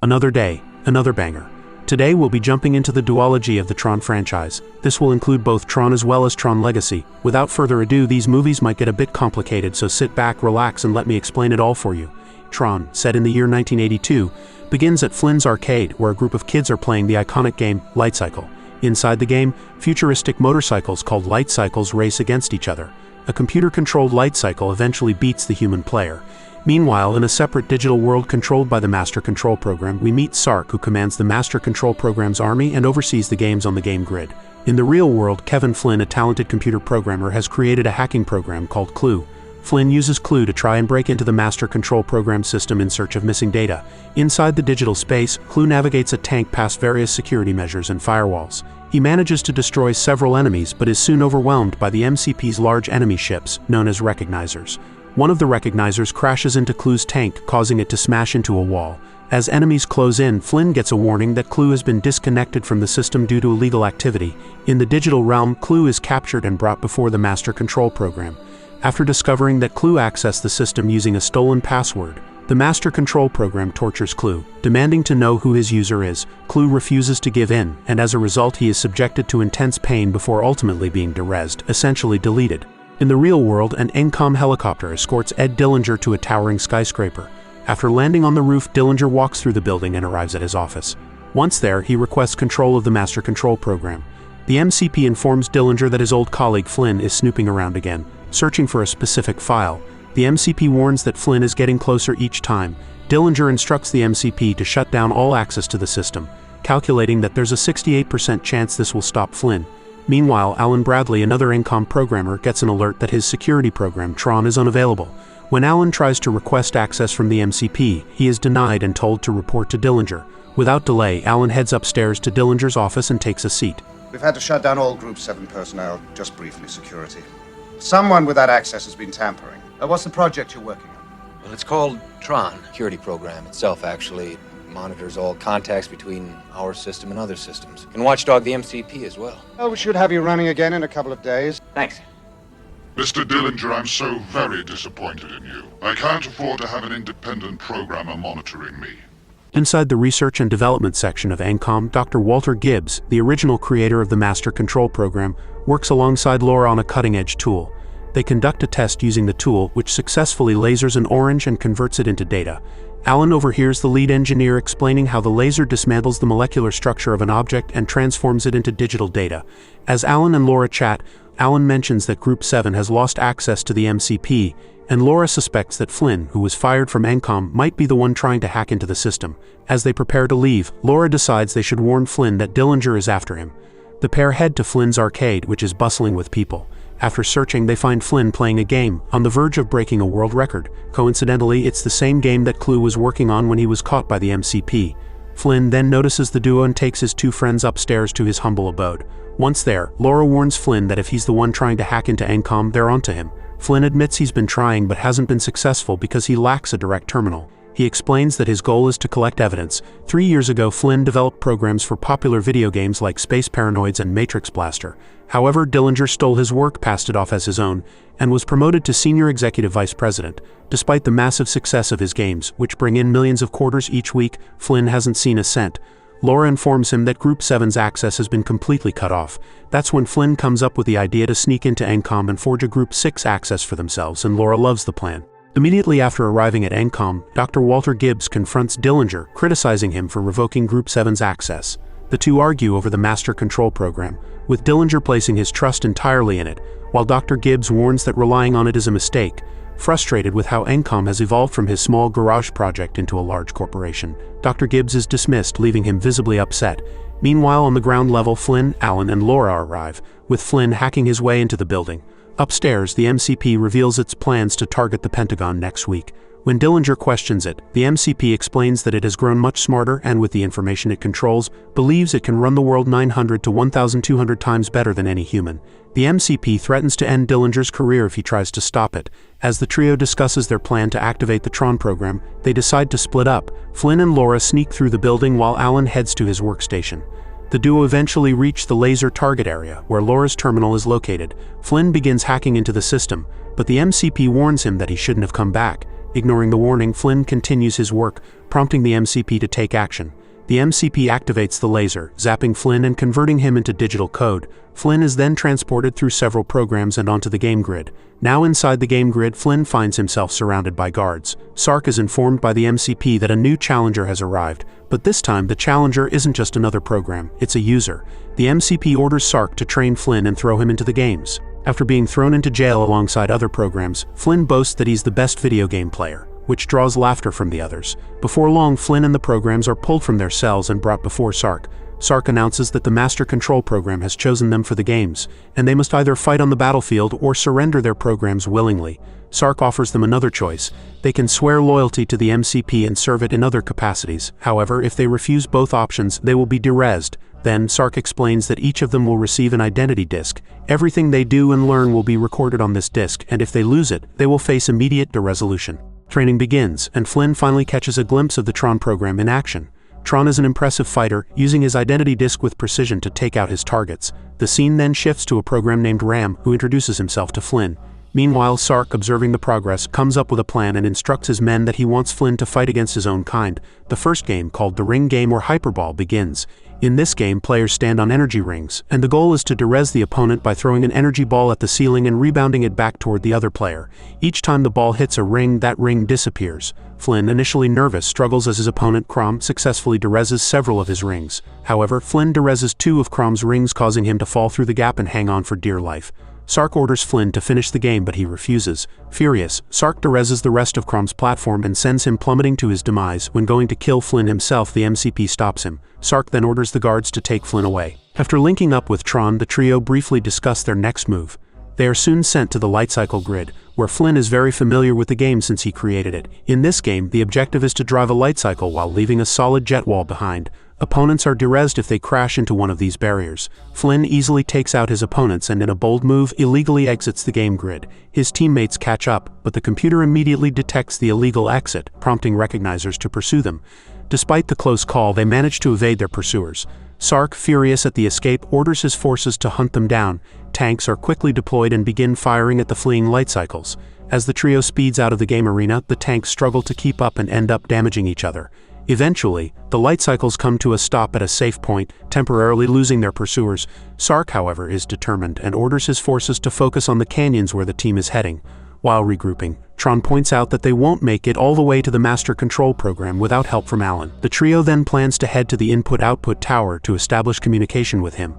Another day, another banger. Today we'll be jumping into the duology of the TRON franchise. This will include both TRON as well as TRON Legacy. Without further ado, these movies might get a bit complicated, so sit back, relax, and let me explain it all for you. TRON, set in the year 1982, begins at Flynn's arcade, where a group of kids are playing the iconic game, Light Cycle. Inside the game, futuristic motorcycles called light cycles race against each other. A computer-controlled light cycle eventually beats the human player. Meanwhile, in a separate digital world controlled by the Master Control Program, we meet Sark, who commands the Master Control Program's army and oversees the games on the game grid. In the real world, Kevin Flynn, a talented computer programmer, has created a hacking program called Clue. Flynn uses Clue to try and break into the Master Control Program system in search of missing data. Inside the digital space, Clue navigates a tank past various security measures and firewalls. He manages to destroy several enemies, but is soon overwhelmed by the MCP's large enemy ships, known as recognizers. One of the recognizers crashes into Clue's tank, causing it to smash into a wall. As enemies close in, Flynn gets a warning that Clue has been disconnected from the system due to illegal activity. In the digital realm, Clue is captured and brought before the Master Control Program. After discovering that Clue accessed the system using a stolen password, the Master Control Program tortures Clue, demanding to know who his user is. Clue refuses to give in, and as a result he is subjected to intense pain before ultimately being derezzed, essentially deleted. In the real world, an ENCOM helicopter escorts Ed Dillinger to a towering skyscraper. After landing on the roof, Dillinger walks through the building and arrives at his office. Once there, he requests control of the Master Control Program. The MCP informs Dillinger that his old colleague Flynn is snooping around again, searching for a specific file. The MCP warns that Flynn is getting closer each time. Dillinger instructs the MCP to shut down all access to the system, calculating that there's a 68% chance this will stop Flynn. Meanwhile, Alan Bradley, another ENCOM programmer, gets an alert that his security program, TRON, is unavailable. When Alan tries to request access from the MCP, he is denied and told to report to Dillinger. Without delay, Alan heads upstairs to Dillinger's office and takes a seat. We've had to shut down all Group 7 personnel, just briefly security. Someone with that access has been tampering. What's the project you're working on? Well, it's called TRON. Security program itself actually monitors all contacts between our system and other systems. Can watchdog the MCP as well. Well, we should have you running again in a couple of days. Thanks. Mr. Dillinger, I'm so very disappointed in you. I can't afford to have an independent programmer monitoring me. Inside the research and development section of ENCOM, Dr. Walter Gibbs, the original creator of the Master Control Program, works alongside Laura on a cutting-edge tool. They conduct a test using the tool, which successfully lasers an orange and converts it into data. Alan overhears the lead engineer explaining how the laser dismantles the molecular structure of an object and transforms it into digital data. As Alan and Laura chat, Alan mentions that Group 7 has lost access to the MCP, and Laura suspects that Flynn, who was fired from ENCOM, might be the one trying to hack into the system. As they prepare to leave, Laura decides they should warn Flynn that Dillinger is after him. The pair head to Flynn's arcade, which is bustling with people. After searching, they find Flynn playing a game, on the verge of breaking a world record. Coincidentally, it's the same game that Clue was working on when he was caught by the MCP. Flynn then notices the duo and takes his two friends upstairs to his humble abode. Once there, Laura warns Flynn that if he's the one trying to hack into ENCOM, they're onto him. Flynn admits he's been trying but hasn't been successful because he lacks a direct terminal. He explains that his goal is to collect evidence. 3 years ago, Flynn developed programs for popular video games like Space Paranoids and Matrix Blaster. However, Dillinger stole his work, passed it off as his own, and was promoted to Senior Executive Vice President. Despite the massive success of his games, which bring in millions of quarters each week, Flynn hasn't seen a cent. Laura informs him that Group 7's access has been completely cut off. That's when Flynn comes up with the idea to sneak into ENCOM and forge a Group 6 access for themselves, and Laura loves the plan. Immediately after arriving at ENCOM, Dr. Walter Gibbs confronts Dillinger, criticizing him for revoking Group 7's access. The two argue over the Master Control Program, with Dillinger placing his trust entirely in it, while Dr. Gibbs warns that relying on it is a mistake. Frustrated with how ENCOM has evolved from his small garage project into a large corporation, Dr. Gibbs is dismissed, leaving him visibly upset. Meanwhile, on the ground level, Flynn, Alan, and Laura arrive, with Flynn hacking his way into the building. Upstairs, the MCP reveals its plans to target the Pentagon next week. When Dillinger questions it, the MCP explains that it has grown much smarter and, with the information it controls, believes it can run the world 900 to 1,200 times better than any human. The MCP threatens to end Dillinger's career if he tries to stop it. As the trio discusses their plan to activate the TRON program, they decide to split up. Flynn and Laura sneak through the building while Alan heads to his workstation. The duo eventually reach the laser target area, where Laura's terminal is located. Flynn begins hacking into the system, but the MCP warns him that he shouldn't have come back. Ignoring the warning, Flynn continues his work, prompting the MCP to take action. The MCP activates the laser, zapping Flynn and converting him into digital code. Flynn is then transported through several programs and onto the game grid. Now inside the game grid, Flynn finds himself surrounded by guards. Sark is informed by the MCP that a new challenger has arrived, but this time the challenger isn't just another program, it's a user. The MCP orders Sark to train Flynn and throw him into the games. After being thrown into jail alongside other programs, Flynn boasts that he's the best video game player, which draws laughter from the others. Before long, Flynn and the programs are pulled from their cells and brought before Sark. Sark announces that the Master Control Program has chosen them for the games, and they must either fight on the battlefield or surrender their programs willingly. Sark offers them another choice. They can swear loyalty to the MCP and serve it in other capacities. However, if they refuse both options, they will be derezzed. Then, Sark explains that each of them will receive an identity disk. Everything they do and learn will be recorded on this disk, and if they lose it, they will face immediate deresolution. Training begins, and Flynn finally catches a glimpse of the TRON program in action. TRON is an impressive fighter, using his identity disk with precision to take out his targets. The scene then shifts to a program named RAM, who introduces himself to Flynn. Meanwhile, Sark, observing the progress, comes up with a plan and instructs his men that he wants Flynn to fight against his own kind. The first game, called the Ring Game or Hyperball, begins. In this game, players stand on energy rings, and the goal is to derez the opponent by throwing an energy ball at the ceiling and rebounding it back toward the other player. Each time the ball hits a ring, that ring disappears. Flynn, initially nervous, struggles as his opponent, Crom, successfully derezes several of his rings. However, Flynn derezes 2 of Crom's rings, causing him to fall through the gap and hang on for dear life. Sark orders Flynn to finish the game, but he refuses. Furious, Sark derezes the rest of Crom's platform and sends him plummeting to his demise. When going to kill Flynn himself, the MCP stops him. Sark then orders the guards to take Flynn away. After linking up with TRON, the trio briefly discuss their next move. They are soon sent to the light cycle grid, where Flynn is very familiar with the game since he created it. In this game, the objective is to drive a light cycle while leaving a solid jet wall behind. Opponents are derezed if they crash into one of these barriers. Flynn easily takes out his opponents and in a bold move illegally exits the game grid. His teammates catch up, but the computer immediately detects the illegal exit, prompting recognizers to pursue them. Despite the close call, they manage to evade their pursuers. Sark, furious at the escape, orders his forces to hunt them down. Tanks are quickly deployed and begin firing at the fleeing light cycles. As the trio speeds out of the game arena, the tanks struggle to keep up and end up damaging each other. Eventually, the light cycles come to a stop at a safe point, temporarily losing their pursuers. Sark, however, is determined and orders his forces to focus on the canyons where the team is heading. While regrouping, TRON points out that they won't make it all the way to the Master Control Program without help from Alan. The trio then plans to head to the input-output tower to establish communication with him.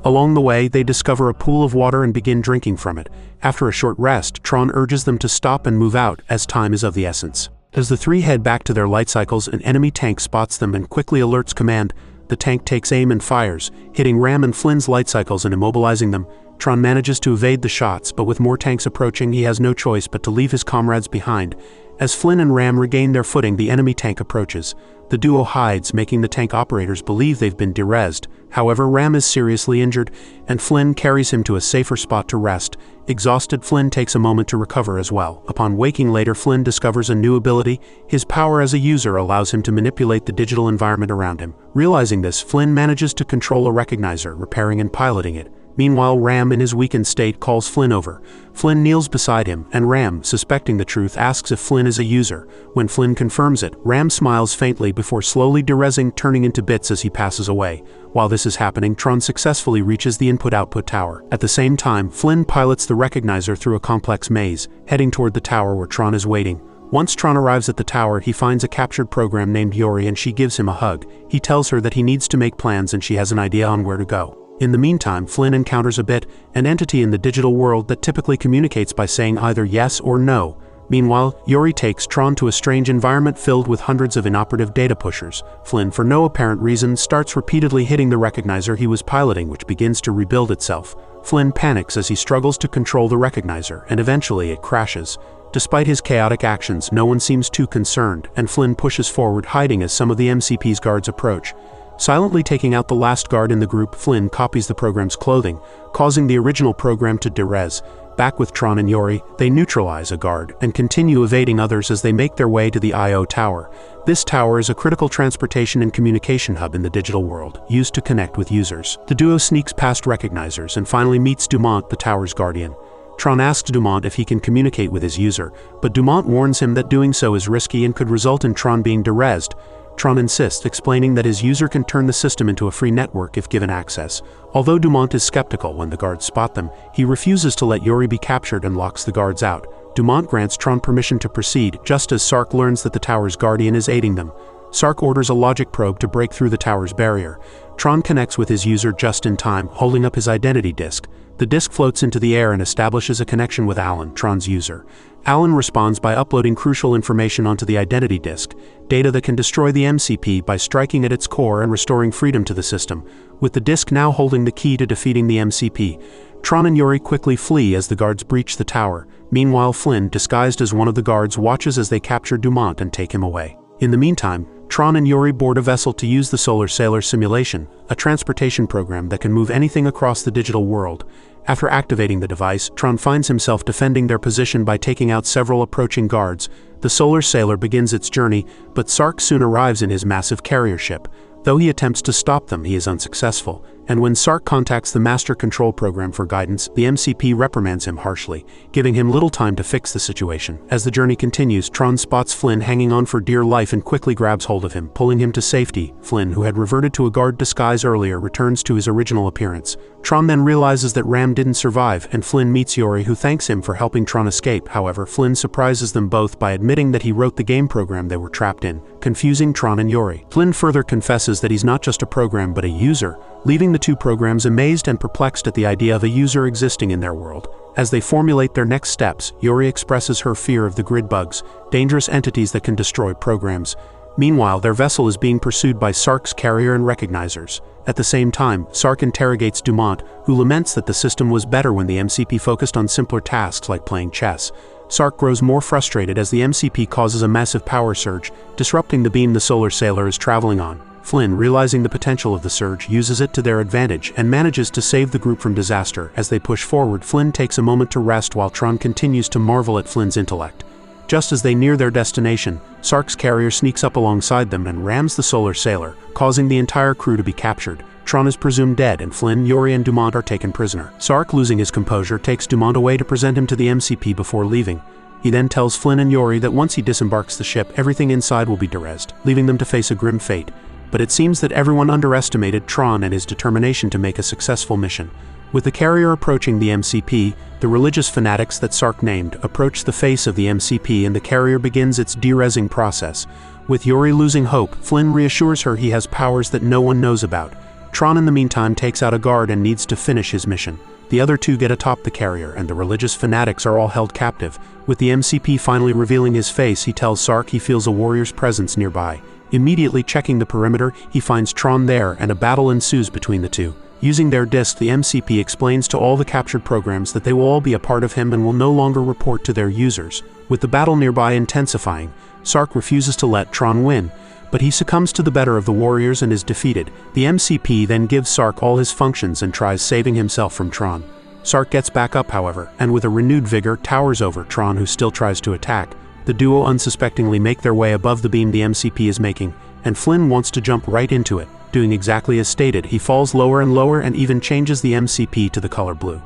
Along the way, they discover a pool of water and begin drinking from it. After a short rest, TRON urges them to stop and move out, as time is of the essence. As the three head back to their light cycles, an enemy tank spots them and quickly alerts command. The tank takes aim and fires, hitting Ram and Flynn's light cycles and immobilizing them. TRON manages to evade the shots, but with more tanks approaching, he has no choice but to leave his comrades behind. As Flynn and Ram regain their footing, the enemy tank approaches. The duo hides, making the tank operators believe they've been derezed. However, Ram is seriously injured, and Flynn carries him to a safer spot to rest. Exhausted, Flynn takes a moment to recover as well. Upon waking later, Flynn discovers a new ability. His power as a user allows him to manipulate the digital environment around him. Realizing this, Flynn manages to control a recognizer, repairing and piloting it. Meanwhile, Ram, in his weakened state, calls Flynn over. Flynn kneels beside him, and Ram, suspecting the truth, asks if Flynn is a user. When Flynn confirms it, Ram smiles faintly before slowly derezing, turning into bits as he passes away. While this is happening, TRON successfully reaches the input-output tower. At the same time, Flynn pilots the recognizer through a complex maze, heading toward the tower where TRON is waiting. Once TRON arrives at the tower, he finds a captured program named Yori and she gives him a hug. He tells her that he needs to make plans and she has an idea on where to go. In the meantime, Flynn encounters a bit, an entity in the digital world that typically communicates by saying either yes or no. Meanwhile, Yori takes TRON to a strange environment filled with hundreds of inoperative data pushers. Flynn, for no apparent reason, starts repeatedly hitting the recognizer he was piloting, which begins to rebuild itself. Flynn panics as he struggles to control the recognizer, and eventually it crashes. Despite his chaotic actions, no one seems too concerned, and Flynn pushes forward, hiding as some of the MCP's guards approach. Silently taking out the last guard in the group, Flynn copies the program's clothing, causing the original program to derez. Back with TRON and Yori, they neutralize a guard and continue evading others as they make their way to the I/O tower. This tower is a critical transportation and communication hub in the digital world, used to connect with users. The duo sneaks past recognizers and finally meets Dumont, the tower's guardian. Tron asks Dumont if he can communicate with his user, but Dumont warns him that doing so is risky and could result in Tron being derezzed. Tron insists, explaining that his user can turn the system into a free network if given access. Although Dumont is skeptical when the guards spot them, he refuses to let Yuri be captured and locks the guards out. Dumont grants Tron permission to proceed, just as Sark learns that the tower's guardian is aiding them. Sark orders a logic probe to break through the tower's barrier. Tron connects with his user just in time, holding up his identity disk. The disk floats into the air and establishes a connection with Alan, Tron's user. Alan responds by uploading crucial information onto the identity disk, data that can destroy the MCP by striking at its core and restoring freedom to the system, with the disk now holding the key to defeating the MCP. Tron and Yuri quickly flee as the guards breach the tower. Meanwhile, Flynn, disguised as one of the guards, watches as they capture Dumont and take him away. In the meantime, Tron and Yuri board a vessel to use the Solar Sailor simulation, a transportation program that can move anything across the digital world. After activating the device, Tron finds himself defending their position by taking out several approaching guards. The Solar Sailor begins its journey, but Sark soon arrives in his massive carrier ship. Though he attempts to stop them, he is unsuccessful, and when Sark contacts the Master Control Program for guidance, the MCP reprimands him harshly, giving him little time to fix the situation. As the journey continues, Tron spots Flynn hanging on for dear life and quickly grabs hold of him, pulling him to safety. Flynn, who had reverted to a guard disguise earlier, returns to his original appearance. Tron then realizes that Ram didn't survive, and Flynn meets Yuri, who thanks him for helping Tron escape. However, Flynn surprises them both by admitting that he wrote the game program they were trapped in, confusing Tron and Yuri. Flynn further confesses that he's not just a program but a user, leaving the two programs amazed and perplexed at the idea of a user existing in their world. As they formulate their next steps, Yuri expresses her fear of the grid bugs, dangerous entities that can destroy programs. Meanwhile, their vessel is being pursued by Sark's carrier and recognizers. At the same time, Sark interrogates Dumont, who laments that the system was better when the MCP focused on simpler tasks like playing chess. Sark grows more frustrated as the MCP causes a massive power surge, disrupting the beam the Solar Sailor is traveling on. Flynn, realizing the potential of the surge, uses it to their advantage and manages to save the group from disaster. As they push forward, Flynn takes a moment to rest while Tron continues to marvel at Flynn's intellect. Just as they near their destination, Sark's carrier sneaks up alongside them and rams the Solar Sailor, causing the entire crew to be captured. Tron is presumed dead, and Flynn, Yuri, and Dumont are taken prisoner. Sark, losing his composure, takes Dumont away to present him to the MCP before leaving. He then tells Flynn and Yuri that once he disembarks the ship, everything inside will be derezzed, leaving them to face a grim fate. But it seems that everyone underestimated Tron and his determination to make a successful mission. With the carrier approaching the MCP, the religious fanatics that Sark named approach the face of the MCP and the carrier begins its derezzing process. With Yuri losing hope, Flynn reassures her he has powers that no one knows about. Tron in the meantime takes out a guard and needs to finish his mission. The other two get atop the carrier and the religious fanatics are all held captive. With the MCP finally revealing his face, he tells Sark he feels a warrior's presence nearby. Immediately checking the perimeter, he finds Tron there and a battle ensues between the two. Using their disk, the MCP explains to all the captured programs that they will all be a part of him and will no longer report to their users. With the battle nearby intensifying, Sark refuses to let Tron win, but he succumbs to the better of the warriors and is defeated. The MCP then gives Sark all his functions and tries saving himself from Tron. Sark gets back up, however, and with a renewed vigor towers over Tron, who still tries to attack. The duo unsuspectingly make their way above the beam the MCP is making, and Flynn wants to jump right into it. Doing exactly as stated, he falls lower and lower and even changes the MCP to the color blue.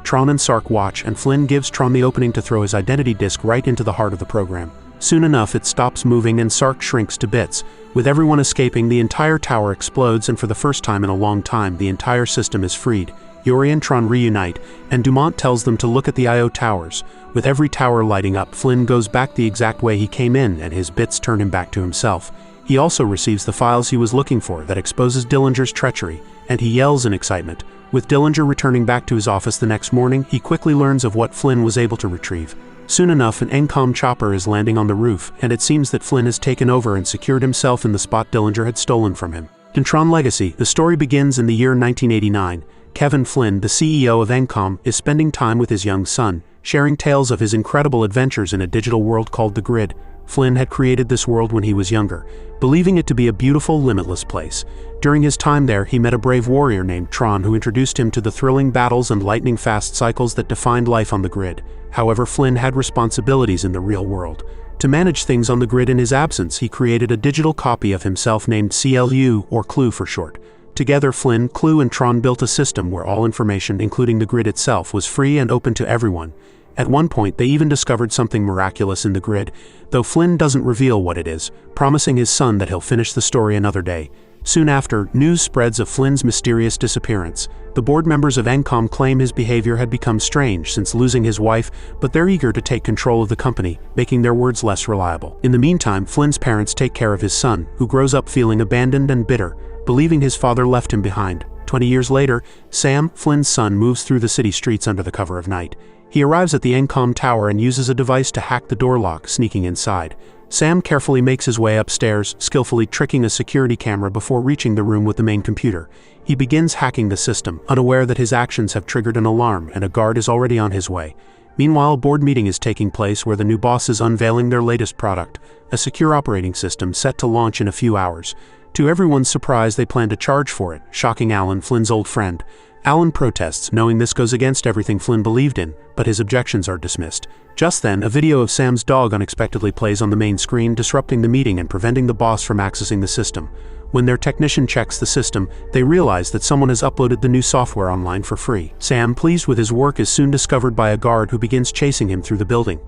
Tron and Sark watch, and Flynn gives Tron the opening to throw his identity disk right into the heart of the program. Soon enough, it stops moving and Sark shrinks to bits. With everyone escaping, the entire tower explodes, and for the first time in a long time, the entire system is freed. Yuri and Tron reunite, and Dumont tells them to look at the IO towers. With every tower lighting up, Flynn goes back the exact way he came in, and his bits turn him back to himself. He also receives the files he was looking for that exposes Dillinger's treachery, and he yells in excitement. With Dillinger returning back to his office the next morning, he quickly learns of what Flynn was able to retrieve. Soon enough, an ENCOM chopper is landing on the roof, and it seems that Flynn has taken over and secured himself in the spot Dillinger had stolen from him. In Tron Legacy, the story begins in the year 1989. Kevin Flynn, the CEO of ENCOM, is spending time with his young son, sharing tales of his incredible adventures in a digital world called the Grid. Flynn had created this world when he was younger, believing it to be a beautiful, limitless place. During his time there, he met a brave warrior named Tron who introduced him to the thrilling battles and lightning-fast cycles that defined life on the Grid. However, Flynn had responsibilities in the real world. To manage things on the Grid in his absence, he created a digital copy of himself named CLU, or Clue for short. Together, Flynn, Clue, and Tron built a system where all information, including the grid itself, was free and open to everyone. At one point, they even discovered something miraculous in the grid, though Flynn doesn't reveal what it is, promising his son that he'll finish the story another day. Soon after, news spreads of Flynn's mysterious disappearance. The board members of ENCOM claim his behavior had become strange since losing his wife, but they're eager to take control of the company, making their words less reliable. In the meantime, Flynn's parents take care of his son, who grows up feeling abandoned and bitter, believing his father left him behind. 20 years later, Sam, Flynn's son, moves through the city streets under the cover of night. He arrives at the ENCOM tower and uses a device to hack the door lock, sneaking inside. Sam carefully makes his way upstairs, skillfully tricking a security camera before reaching the room with the main computer. He begins hacking the system, unaware that his actions have triggered an alarm and a guard is already on his way. Meanwhile, a board meeting is taking place where the new boss is unveiling their latest product, a secure operating system set to launch in a few hours. To everyone's surprise, they plan to charge for it, shocking Alan, Flynn's old friend. Alan protests, knowing this goes against everything Flynn believed in, but his objections are dismissed. Just then, a video of Sam's dog unexpectedly plays on the main screen, disrupting the meeting and preventing the boss from accessing the system. When their technician checks the system, they realize that someone has uploaded the new software online for free. Sam, pleased with his work, is soon discovered by a guard who begins chasing him through the building.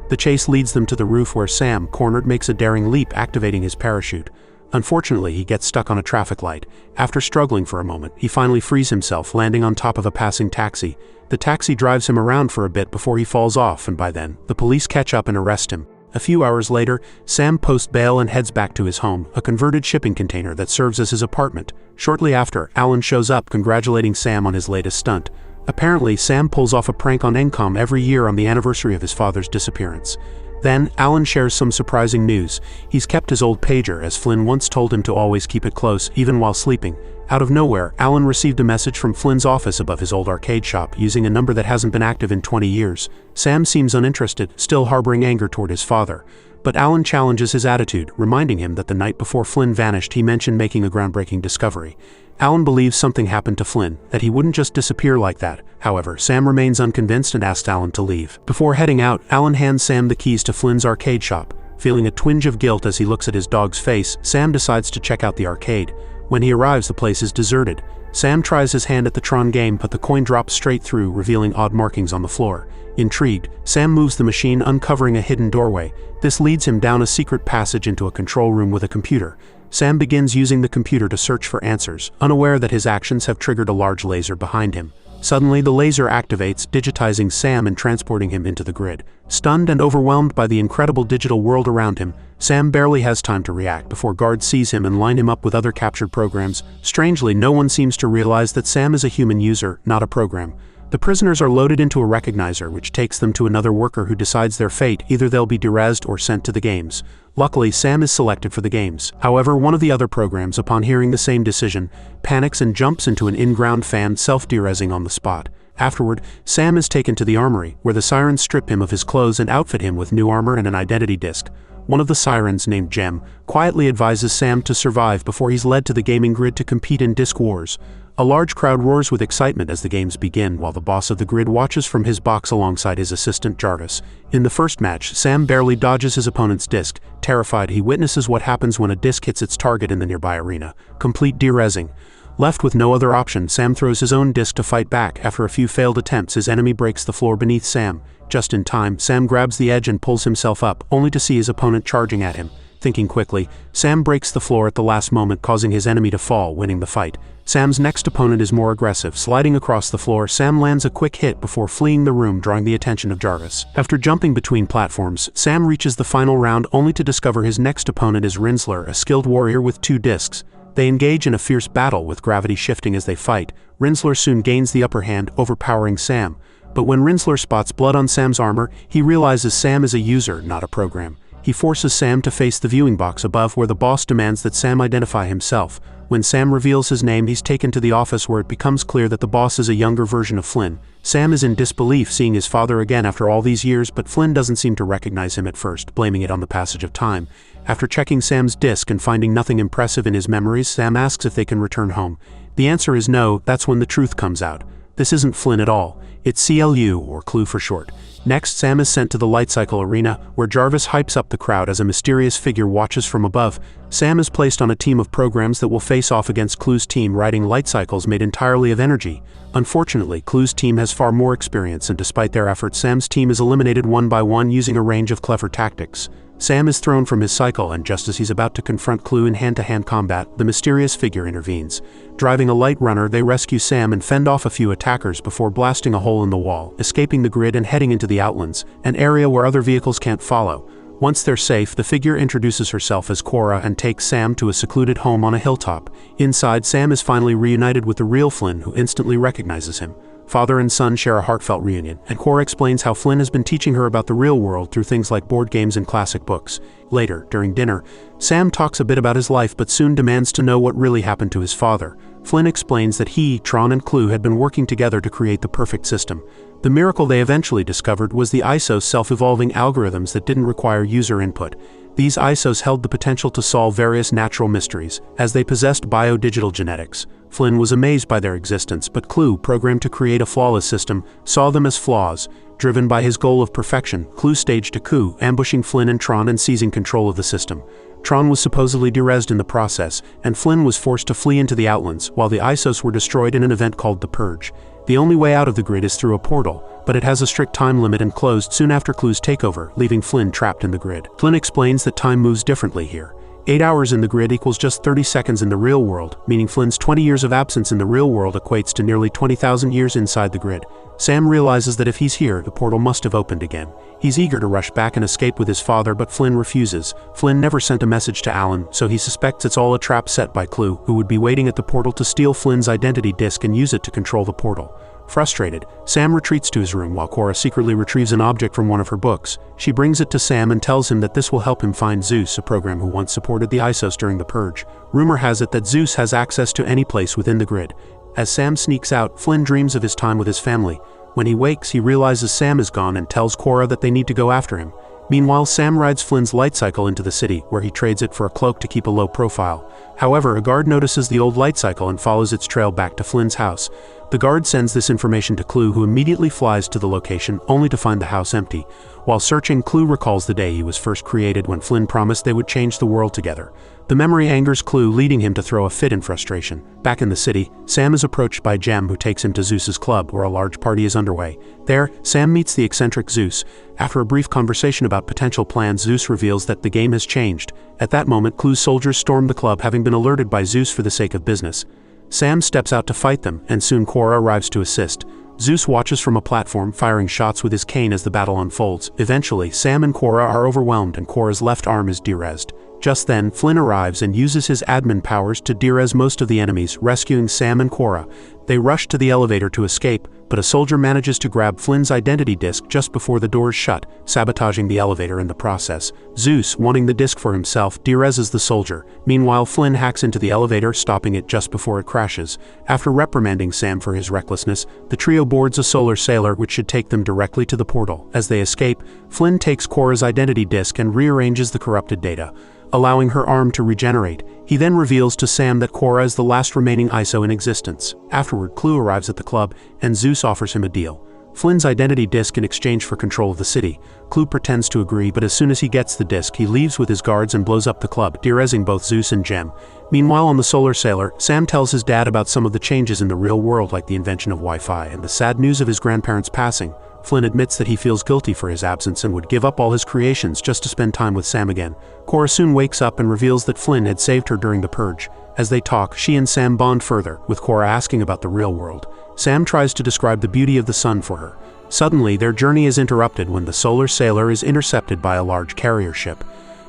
The chase leads them to the roof where Sam, cornered, makes a daring leap, activating his parachute. Unfortunately, he gets stuck on a traffic light. After struggling for a moment, he finally frees himself, landing on top of a passing taxi. The taxi drives him around for a bit before he falls off, and by then, the police catch up and arrest him. A few hours later, Sam posts bail and heads back to his home, a converted shipping container that serves as his apartment. Shortly after, Alan shows up, congratulating Sam on his latest stunt. Apparently, Sam pulls off a prank on ENCOM every year on the anniversary of his father's disappearance. Then, Alan shares some surprising news. He's kept his old pager, as Flynn once told him to always keep it close, even while sleeping. Out of nowhere, Alan received a message from Flynn's office above his old arcade shop, using a number that hasn't been active in 20 years. Sam seems uninterested, still harboring anger toward his father. But Alan challenges his attitude, reminding him that the night before Flynn vanished, he mentioned making a groundbreaking discovery. Alan believes something happened to Flynn, that he wouldn't just disappear like that. However, Sam remains unconvinced and asks Alan to leave. Before heading out, Alan hands Sam the keys to Flynn's arcade shop. Feeling a twinge of guilt as he looks at his dog's face, Sam decides to check out the arcade. When he arrives, the place is deserted. Sam tries his hand at the TRON game, but the coin drops straight through, revealing odd markings on the floor. Intrigued, Sam moves the machine, uncovering a hidden doorway. This leads him down a secret passage into a control room with a computer. Sam begins using the computer to search for answers, unaware that his actions have triggered a large laser behind him. Suddenly, the laser activates, digitizing Sam and transporting him into the grid. Stunned and overwhelmed by the incredible digital world around him, Sam barely has time to react before guards seize him and line him up with other captured programs. Strangely, no one seems to realize that Sam is a human user, not a program. The prisoners are loaded into a recognizer, which takes them to another worker who decides their fate. Either they'll be derezzed or sent to the games. Luckily, Sam is selected for the games. However, one of the other programs, upon hearing the same decision, panics and jumps into an in-ground fan, self-derezzing on the spot. Afterward, Sam is taken to the armory, where the sirens strip him of his clothes and outfit him with new armor and an identity disc. One of the sirens, named Gem, quietly advises Sam to survive before he's led to the gaming grid to compete in disc wars. A large crowd roars with excitement as the games begin, while the boss of the grid watches from his box alongside his assistant Jarvis. In the first match, Sam barely dodges his opponent's disc. Terrified, he witnesses what happens when a disc hits its target in the nearby arena. Complete derezzing. Left with no other option, Sam throws his own disc to fight back. After a few failed attempts, his enemy breaks the floor beneath Sam. Just in time, Sam grabs the edge and pulls himself up, only to see his opponent charging at him. Thinking quickly, Sam breaks the floor at the last moment, causing his enemy to fall, winning the fight. Sam's next opponent is more aggressive. Sliding across the floor, Sam lands a quick hit before fleeing the room, drawing the attention of Jarvis. After jumping between platforms, Sam reaches the final round, only to discover his next opponent is Rinsler, a skilled warrior with 2 discs. They engage in a fierce battle, with gravity shifting as they fight. Rinsler soon gains the upper hand, overpowering Sam. But when Rinsler spots blood on Sam's armor, he realizes Sam is a user, not a program. He forces Sam to face the viewing box above, where the boss demands that Sam identify himself. When Sam reveals his name, he's taken to the office, where it becomes clear that the boss is a younger version of Flynn. Sam is in disbelief, seeing his father again after all these years, but Flynn doesn't seem to recognize him at first, blaming it on the passage of time. After checking Sam's disc and finding nothing impressive in his memories, Sam asks if they can return home. The answer is no. That's when the truth comes out. This isn't Flynn at all. It's CLU, or Clue for short. Next, Sam is sent to the light cycle arena, where Jarvis hypes up the crowd as a mysterious figure watches from above. Sam is placed on a team of programs that will face off against Clue's team riding light cycles made entirely of energy. Unfortunately, Clue's team has far more experience, and despite their efforts, Sam's team is eliminated one by one using a range of clever tactics. Sam is thrown from his cycle, and just as he's about to confront Clue in hand-to-hand combat, the mysterious figure intervenes. Driving a light runner, they rescue Sam and fend off a few attackers before blasting a hole in the wall, escaping the grid and heading into the Outlands, an area where other vehicles can't follow. Once they're safe, the figure introduces herself as Cora and takes Sam to a secluded home on a hilltop. Inside, Sam is finally reunited with the real Flynn, who instantly recognizes him. Father and son share a heartfelt reunion, and Cora explains how Flynn has been teaching her about the real world through things like board games and classic books. Later, during dinner, Sam talks a bit about his life but soon demands to know what really happened to his father. Flynn explains that he, Tron, and Clue had been working together to create the perfect system. The miracle they eventually discovered was the ISO's self-evolving algorithms that didn't require user input. These ISOs held the potential to solve various natural mysteries, as they possessed biodigital genetics. Flynn was amazed by their existence, but Clue, programmed to create a flawless system, saw them as flaws. Driven by his goal of perfection, Clue staged a coup, ambushing Flynn and Tron and seizing control of the system. Tron was supposedly derezzed in the process, and Flynn was forced to flee into the Outlands, while the ISOs were destroyed in an event called the Purge. The only way out of the grid is through a portal, but it has a strict time limit and closed soon after Clue's takeover, leaving Flynn trapped in the grid. Flynn explains that time moves differently here. 8 hours in the grid equals just 30 seconds in the real world, meaning Flynn's 20 years of absence in the real world equates to nearly 20,000 years inside the grid. Sam realizes that if he's here, the portal must have opened again. He's eager to rush back and escape with his father, but Flynn refuses. Flynn never sent a message to Alan, so he suspects it's all a trap set by Clue, who would be waiting at the portal to steal Flynn's identity disk and use it to control the portal. Frustrated, Sam retreats to his room while Cora secretly retrieves an object from one of her books. She brings it to Sam and tells him that this will help him find Zeus, a program who once supported the ISOs during the Purge. Rumor has it that Zeus has access to any place within the grid. As Sam sneaks out, Flynn dreams of his time with his family. When he wakes, he realizes Sam is gone and tells Cora that they need to go after him. Meanwhile, Sam rides Flynn's light cycle into the city, where he trades it for a cloak to keep a low profile. However, a guard notices the old light cycle and follows its trail back to Flynn's house. The guard sends this information to Clue, who immediately flies to the location, only to find the house empty. While searching, Clue recalls the day he was first created when Flynn promised they would change the world together. The memory angers Clue, leading him to throw a fit in frustration. Back in the city, Sam is approached by Jem, who takes him to Zeus's club, where a large party is underway. There, Sam meets the eccentric Zeus. After a brief conversation about potential plans, Zeus reveals that the game has changed. At that moment, Clue's soldiers storm the club, having been alerted by Zeus for the sake of business. Sam steps out to fight them, and soon Cora arrives to assist. Zeus watches from a platform, firing shots with his cane as the battle unfolds. Eventually, Sam and Cora are overwhelmed and Cora's left arm is derezzed. Just then, Flynn arrives and uses his admin powers to derez most of the enemies, rescuing Sam and Cora. They rush to the elevator to escape, but a soldier manages to grab Flynn's identity disk just before the doors shut, sabotaging the elevator in the process. Zeus, wanting the disk for himself, derezes the soldier. Meanwhile, Flynn hacks into the elevator, stopping it just before it crashes. After reprimanding Sam for his recklessness, the trio boards a solar sailor which should take them directly to the portal. As they escape, Flynn takes Cora's identity disk and rearranges the corrupted data, allowing her arm to regenerate. He then reveals to Sam that Cora is the last remaining ISO in existence. Afterward, Clue arrives at the club, and Zeus offers him a deal. Flynn's identity disk in exchange for control of the city. Clue pretends to agree, but as soon as he gets the disk, he leaves with his guards and blows up the club, derezing both Zeus and Jem. Meanwhile, on the Solar Sailor, Sam tells his dad about some of the changes in the real world, like the invention of Wi-Fi and the sad news of his grandparents' passing. Flynn admits that he feels guilty for his absence and would give up all his creations just to spend time with Sam again. Cora soon wakes up and reveals that Flynn had saved her during the Purge. As they talk, she and Sam bond further, with Cora asking about the real world. Sam tries to describe the beauty of the sun for her. Suddenly, their journey is interrupted when the Solar Sailor is intercepted by a large carrier ship.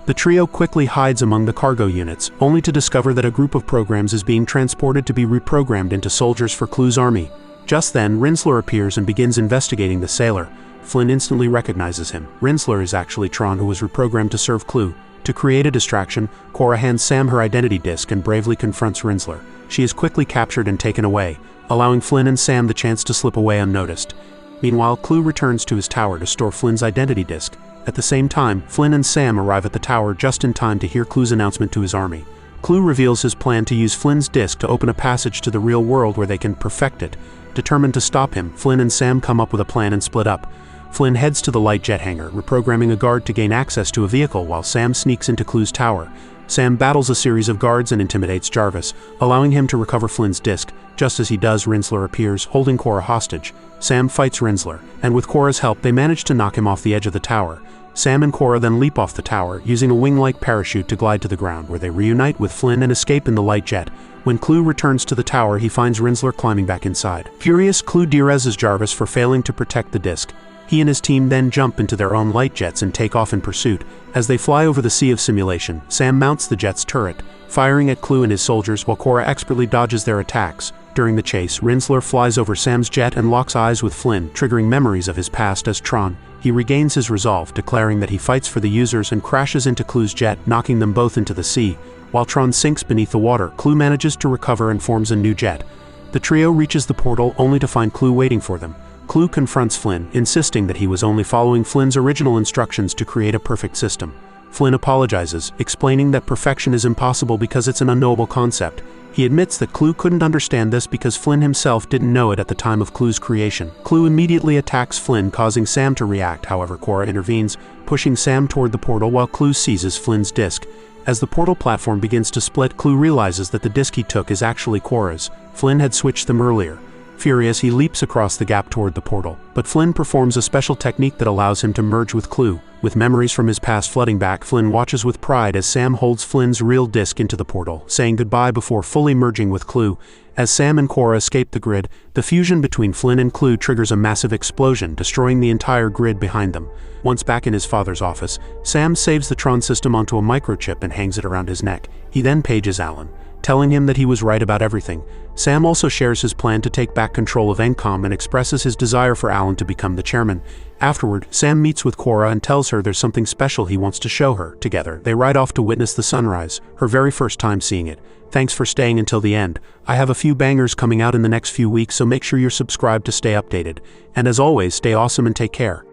The trio quickly hides among the cargo units, only to discover that a group of programs is being transported to be reprogrammed into soldiers for Clue's army. Just then, Rinsler appears and begins investigating the sailor. Flynn instantly recognizes him. Rinsler is actually Tron, who was reprogrammed to serve Clue. To create a distraction, Cora hands Sam her identity disk and bravely confronts Rinsler. She is quickly captured and taken away, allowing Flynn and Sam the chance to slip away unnoticed. Meanwhile, Clue returns to his tower to store Flynn's identity disk. At the same time, Flynn and Sam arrive at the tower just in time to hear Clue's announcement to his army. Clue reveals his plan to use Flynn's disk to open a passage to the real world where they can perfect it. Determined to stop him, Flynn and Sam come up with a plan and split up. Flynn heads to the light jet hangar, reprogramming a guard to gain access to a vehicle while Sam sneaks into Clue's tower. Sam battles a series of guards and intimidates Jarvis, allowing him to recover Flynn's disk. Just as he does, Rinsler appears, holding Cora hostage. Sam fights Rinsler, and with Cora's help they manage to knock him off the edge of the tower. Sam and Cora then leap off the tower, using a wing-like parachute to glide to the ground, where they reunite with Flynn and escape in the light jet. When Clue returns to the tower, he finds Rinsler climbing back inside. Furious, Clue dereses Jarvis for failing to protect the disk. He and his team then jump into their own light jets and take off in pursuit. As they fly over the sea of simulation, Sam mounts the jet's turret, firing at Clue and his soldiers while Cora expertly dodges their attacks. During the chase, Rinsler flies over Sam's jet and locks eyes with Flynn, triggering memories of his past as TRON. He regains his resolve, declaring that he fights for the users and crashes into Clue's jet, knocking them both into the sea. While TRON sinks beneath the water, Clue manages to recover and forms a new jet. The trio reaches the portal only to find Clue waiting for them. Clue confronts Flynn, insisting that he was only following Flynn's original instructions to create a perfect system. Flynn apologizes, explaining that perfection is impossible because it's an unknowable concept. He admits that Clue couldn't understand this because Flynn himself didn't know it at the time of Clue's creation. Clue immediately attacks Flynn, causing Sam to react. However, Cora intervenes, pushing Sam toward the portal while Clue seizes Flynn's disk. As the portal platform begins to split, Clue realizes that the disk he took is actually Cora's. Flynn had switched them earlier. Furious, he leaps across the gap toward the portal, but Flynn performs a special technique that allows him to merge with Clue. With memories from his past flooding back, Flynn watches with pride as Sam holds Flynn's real disk into the portal, saying goodbye before fully merging with Clue. As Sam and Cora escape the grid, the fusion between Flynn and Clue triggers a massive explosion, destroying the entire grid behind them. Once back in his father's office, Sam saves the TRON system onto a microchip and hangs it around his neck. He then pages Alan, telling him that he was right about everything. Sam also shares his plan to take back control of ANCOM and expresses his desire for Alan to become the chairman. Afterward, Sam meets with Cora and tells her there's something special he wants to show her. Together, they ride off to witness the sunrise, her very first time seeing it. Thanks for staying until the end. I have a few bangers coming out in the next few weeks, so make sure you're subscribed to stay updated. And as always, stay awesome and take care.